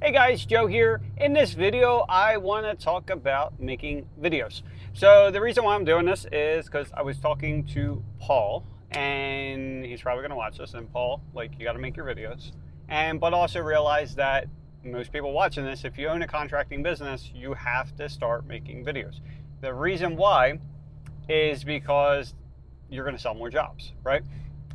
Hey guys, Joe here. In this video, I want to talk about making videos. So the reason why I'm doing this is because I was talking to Paul, and he's probably going to watch this. And Paul, you got to make your videos. But also realize that most people watching this, if you own a contracting business, you have to start making videos. The reason why is because you're going to sell more jobs, right?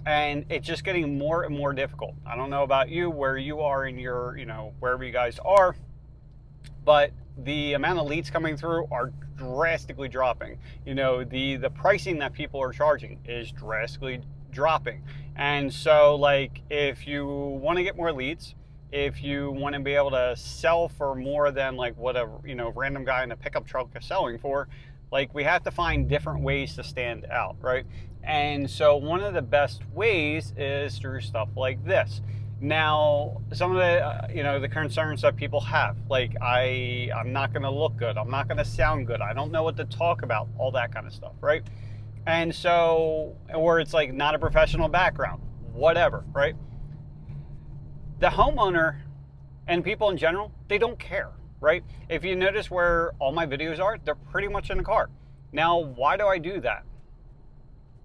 And it's just getting more and more difficult. I don't know about you, where you are in your, wherever you guys are, but the amount of leads coming through are drastically dropping. The pricing that people are charging is drastically dropping. And so, if you want to get more leads, if you want to be able to sell for more than what a random guy in a pickup truck is selling for, we have to find different ways to stand out, right? And so one of the best ways is through stuff like this. Now, some of the the concerns that people have, I'm not going to look good, I'm not going to sound good, I don't know what to talk about, all that kind of stuff, right? And so, or it's not a professional background, whatever, right? The homeowner and people in general, they don't care, right? If you notice where all my videos are, they're pretty much in the car. Now, why do I do that?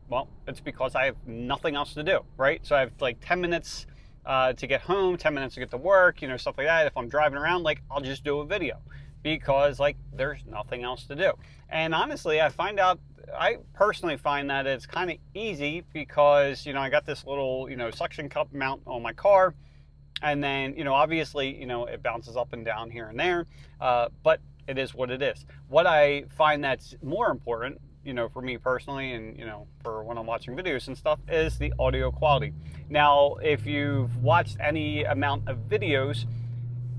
Well, it's because I have nothing else to do, right? So I have 10 minutes to get home, 10 minutes to get to work, stuff like that. If I'm driving around, I'll just do a video because there's nothing else to do. And honestly, I personally find that it's kind of easy because, I got this little, suction cup mount on my car. And then, obviously, it bounces up and down here and there, but it is what it is. What I find that's more important, for me personally and, for when I'm watching videos and stuff, is the audio quality. Now, if you've watched any amount of videos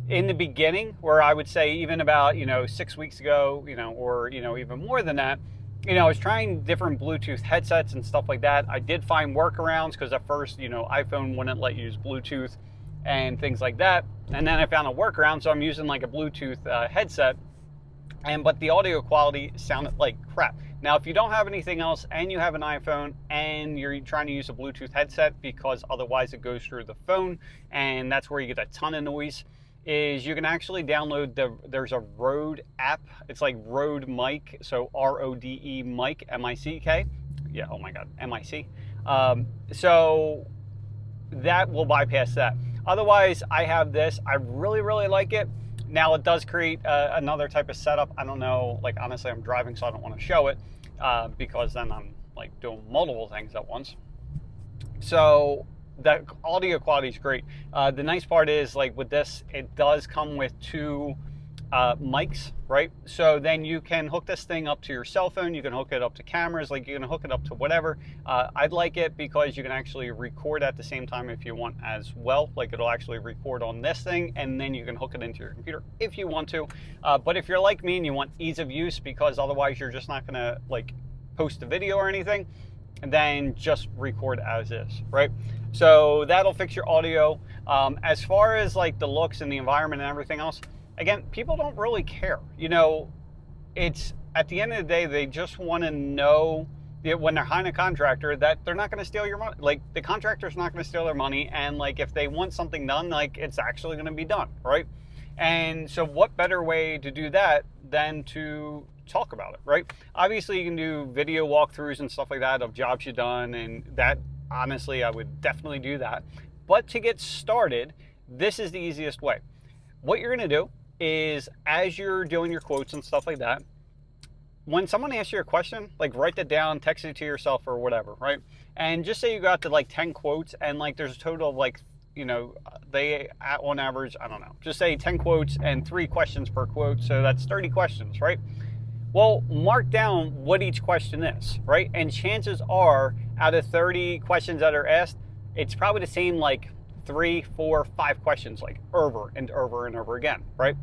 in the beginning, where I would say even about, 6 weeks ago, or, even more than that, I was trying different Bluetooth headsets and stuff like that. I did find workarounds because at first, iPhone wouldn't let you use Bluetooth and things like that. And then I found a workaround, so I'm using a Bluetooth headset, but the audio quality sounded like crap. Now, if you don't have anything else and you have an iPhone and you're trying to use a Bluetooth headset because otherwise it goes through the phone, and that's where you get a ton of noise, is you can actually download there's a Rode app. It's like Rode Mic, so RODE Mic, M-I-C-K. Yeah, oh my God, M-I-C. So that will bypass that. Otherwise, I have this. I really, really like it. Now, it does create another type of setup. I don't know, honestly, I'm driving, so I don't want to show it because then I'm doing multiple things at once. So the audio quality is great. The nice part is with this, it does come with two mics, right? So then you can hook this thing up to your cell phone, you can hook it up to cameras, you can hook it up to whatever. I'd like it because you can actually record at the same time if you want as well. It'll actually record on this thing, and then you can hook it into your computer if you want to. But if you're like me and you want ease of use, because otherwise you're just not gonna post a video or anything, then just record as is, right? So that'll fix your audio. As far as the looks and the environment and everything else, again, people don't really care. It's at the end of the day, they just want to know that when they're hiring a contractor that they're not going to steal your money. The contractor's not going to steal their money, and if they want something done, it's actually going to be done, right? And so what better way to do that than to talk about it, right? Obviously, you can do video walkthroughs and stuff like that of jobs you've done, and that, honestly, I would definitely do that. But to get started, this is the easiest way. What you're going to do is, as you're doing your quotes and stuff like that, when someone asks you a question, write that down, text it to yourself or whatever, right? And just say you got to 10 quotes, and there's a total of they on average, I don't know, just say 10 quotes and 3 questions per quote, so that's 30 questions, right? Well, mark down what each question is, right? And chances are, out of 30 questions that are asked, it's probably the same 3, 4, 5 questions, over and over and over again, right?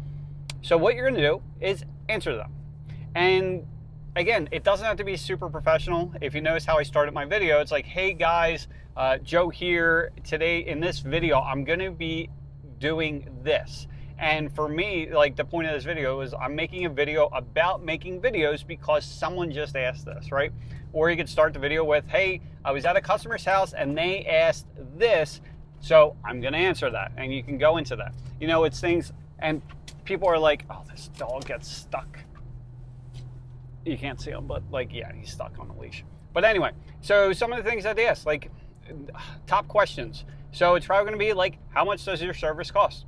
So what you're going to do is answer them. And again, it doesn't have to be super professional. If you notice how I started my video, it's hey guys, Joe here. Today in this video, I'm going to be doing this. And for me, the point of this video is I'm making a video about making videos because someone just asked this, right? Or you could start the video with, hey, I was at a customer's house and they asked this, so I'm going to answer that. And you can go into that. It's things And people are like, oh, this dog gets stuck. You can't see him, but like, yeah, he's stuck on the leash. But anyway, so some of the things that they ask, like top questions. So it's probably going to be like, how much does your service cost?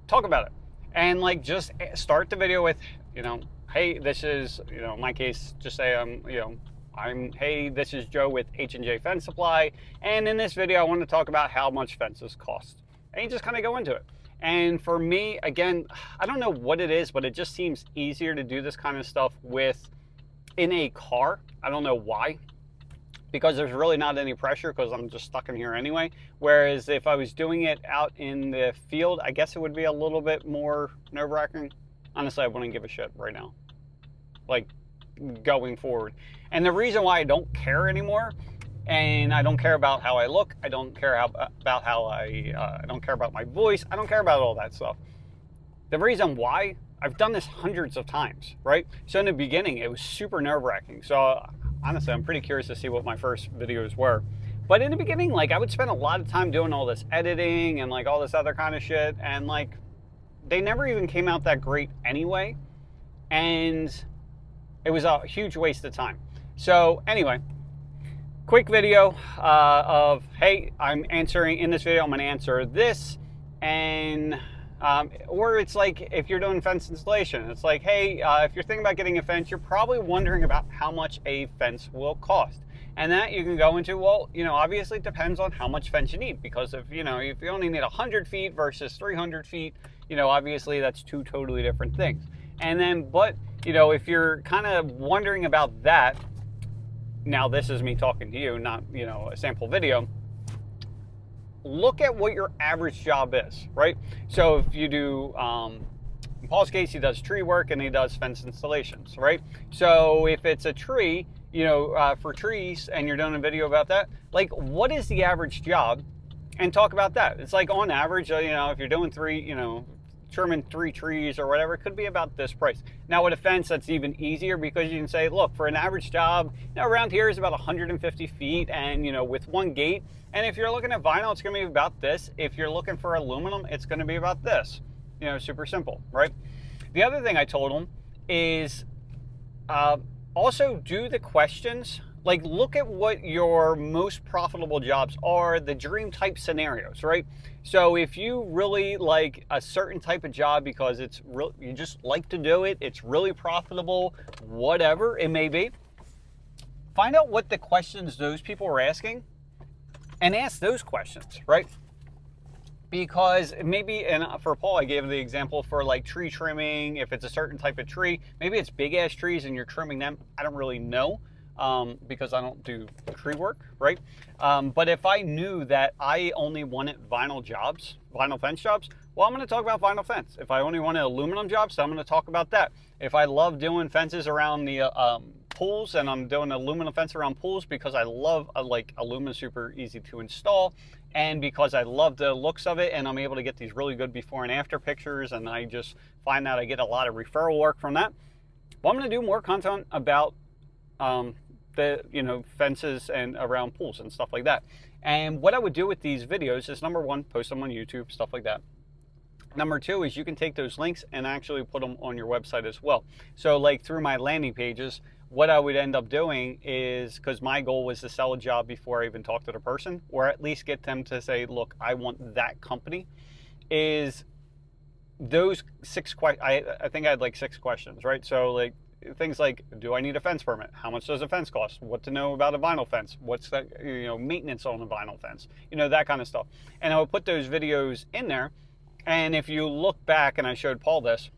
Talk about it. And like, just start the video with, hey, this is, in my case, just say, hey, this is Joe with H&J Fence Supply. And in this video, I want to talk about how much fences cost. And you just kind of go into it. And for me, again, I don't know what it is, but it just seems easier to do this kind of stuff in a car. I don't know why, because there's really not any pressure because I'm just stuck in here anyway. Whereas if I was doing it out in the field, I guess it would be a little bit more nerve-wracking. Honestly, I wouldn't give a shit right now, like going forward. And the reason why I don't care anymore, and I don't care about how I look, I don't care about how I don't care about my voice, I don't care about all that stuff. The reason why, I've done this hundreds of times, right? So in the beginning, it was super nerve-wracking. So honestly, I'm pretty curious to see what my first videos were. But in the beginning, like, I would spend a lot of time doing all this editing and like all this other kind of shit, and like they never even came out that great anyway, and it was a huge waste of time. So anyway, quick video of, hey, I'm answering, in this video I'm going to answer this, and or it's like if you're doing fence installation, it's like, hey, if you're thinking about getting a fence, you're probably wondering about how much a fence will cost. And that you can go into, well, obviously it depends on how much fence you need, because if you only need 100 feet versus 300 feet, obviously that's two totally different things. And then, but, if you're kind of wondering about that, now this is me talking to you, not, a sample video. Look at what your average job is, right? So if you do, in Paul's case, he does tree work and he does fence installations, right? So if it's a tree, for trees, and you're doing a video about that, like, what is the average job? And talk about that. It's like, on average, if you're doing trimming 3 trees or whatever, it could be about this price. Now with a fence, that's even easier, because you can say, look, for an average job, around here is about 150 feet, and with one gate. And if you're looking at vinyl, it's going to be about this. If you're looking for aluminum, it's going to be about this. Super simple, right? The other thing I told him is also do the questions. Like, look at what your most profitable jobs are, the dream type scenarios, right? So if you really like a certain type of job because it's real, you just like to do it, it's really profitable, whatever it may be, find out what the questions those people are asking and ask those questions, right? Because maybe, and for Paul, I gave the example for like tree trimming. If it's a certain type of tree, maybe it's big ass trees and you're trimming them. I don't really know. Because I don't do tree work, right? But if I knew that I only wanted vinyl fence jobs, well, I'm going to talk about vinyl fence. If I only wanted aluminum jobs, I'm going to talk about that. If I love doing fences around the pools, and I'm doing aluminum fence around pools because I love like aluminum, super easy to install, and because I love the looks of it, and I'm able to get these really good before and after pictures, and I just find that I get a lot of referral work from that. Well, I'm going to do more content about the fences and around pools and stuff like that. And what I would do with these videos is, number one, post them on YouTube, stuff like that. Number two is you can take those links and actually put them on your website as well. So like through my landing pages, what I would end up doing is, because my goal was to sell a job before I even talk to the person, or at least get them to say, look, I want that company, is those 6 questions. I think I had like 6 questions, right? So like, things like, do I need a fence permit? How much does a fence cost? What to know about a vinyl fence? What's the maintenance on a vinyl fence? That kind of stuff. And I would put those videos in there. And if you look back, and I showed Paul this,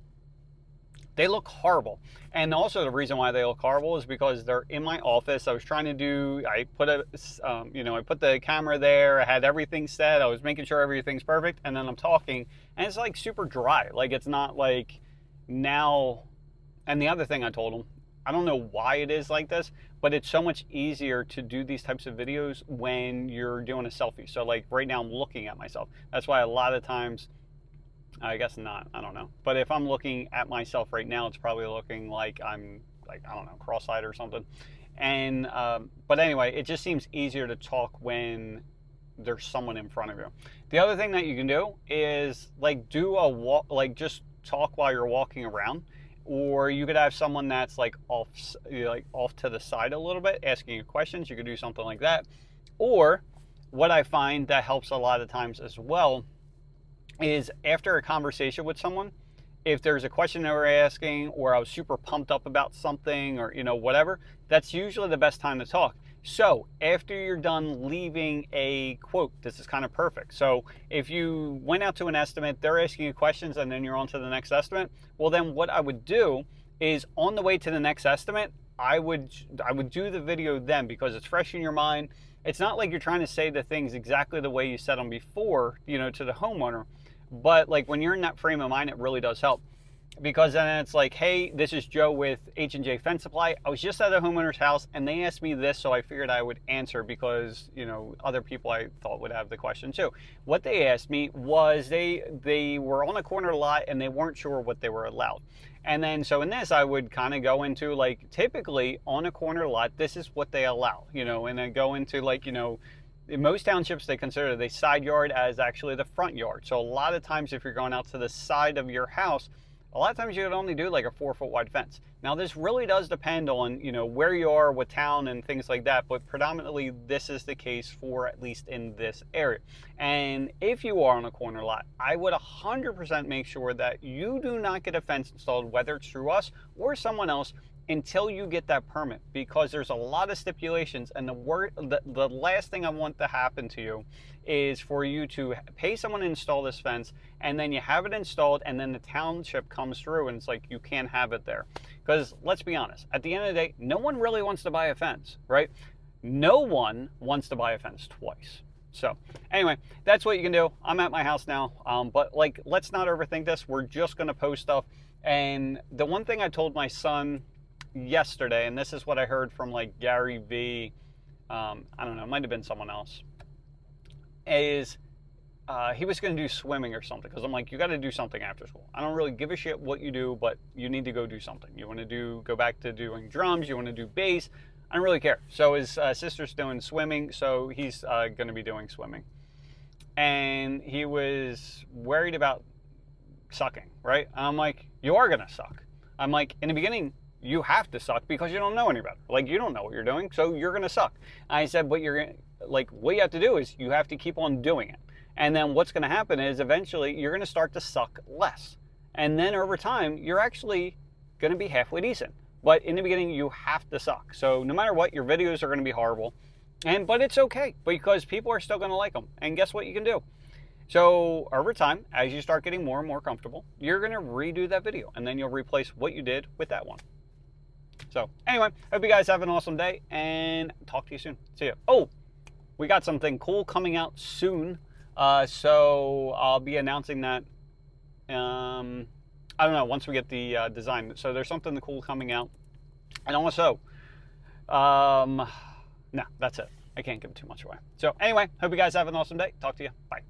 they look horrible. And also the reason why they look horrible is because they're in my office. I was trying to do, I put I put the camera there. I had everything set. I was making sure everything's perfect. And then I'm talking, and it's like super dry. Like, it's not like now. And the other thing I told him, I don't know why it is like this, but it's so much easier to do these types of videos when you're doing a selfie. So like right now I'm looking at myself. That's why a lot of times, I guess not, I don't know. But if I'm looking at myself right now, it's probably looking like I'm like, I don't know, cross-eyed or something. And, but anyway, it just seems easier to talk when there's someone in front of you. The other thing that you can do is like do a walk, like just talk while you're walking around, or you could have someone that's like off to the side a little bit asking you questions. You could do something like that. Or what I find that helps a lot of times as well is after a conversation with someone, if there's a question they were asking, or I was super pumped up about something, or whatever, that's usually the best time to talk. So after you're done leaving a quote, this is kind of perfect. So if you went out to an estimate, they're asking you questions, and then you're on to the next estimate, well, then what I would do is on the way to the next estimate, I would do the video then, because it's fresh in your mind. It's not like you're trying to say the things exactly the way you said them before, to the homeowner. But like when you're in that frame of mind, it really does help, because then it's like, hey, this is Joe with H&J Fence Supply. I was just at a homeowner's house and they asked me this, so I figured I would answer, because other people I thought would have the question too. What they asked me was they were on a corner lot and they weren't sure what they were allowed. And then so in this, I would kind of go into like, typically on a corner lot, this is what they allow, and then go into like, in most townships, they consider the side yard as actually the front yard. So a lot of times if you're going out to the side of your house, a lot of times you would only do like a 4-foot wide fence. Now this really does depend on, where you are, what town and things like that, but predominantly this is the case for at least in this area. And if you are on a corner lot, I would 100% make sure that you do not get a fence installed, whether it's through us or someone else, until you get that permit, because there's a lot of stipulations, and the last thing I want to happen to you is for you to pay someone to install this fence, and then you have it installed, and then the township comes through and it's like you can't have it there. Because let's be honest, at the end of the day, no one really wants to buy a fence, right? No one wants to buy a fence twice. So anyway, that's what you can do. I'm at my house now, but like, let's not overthink this. We're just going to post stuff. And the one thing I told my son yesterday, and this is what I heard from like Gary V, I don't know, it might have been someone else, is he was going to do swimming or something, because I'm like, you got to do something after school. I don't really give a shit what you do, but you need to go do something. You want to go back to doing drums, you want to do bass, I don't really care. So his sister's doing swimming, so he's going to be doing swimming. And he was worried about sucking, right? And I'm like, you are going to suck. I'm like, in the beginning, you have to suck because you don't know any better. Like, you don't know what you're doing, so you're going to suck. I said, but what you have to do is you have to keep on doing it. And then what's going to happen is eventually you're going to start to suck less. And then over time, you're actually going to be halfway decent. But in the beginning, you have to suck. So no matter what, your videos are going to be horrible. But it's okay, because people are still going to like them. And guess what you can do? So over time, as you start getting more and more comfortable, you're going to redo that video. And then you'll replace what you did with that one. So anyway, hope you guys have an awesome day, and talk to you soon. See ya. Oh, we got something cool coming out soon. So I'll be announcing that, I don't know, once we get the design. So there's something cool coming out. And also, no, that's it. I can't give too much away. So anyway, hope you guys have an awesome day. Talk to you. Bye.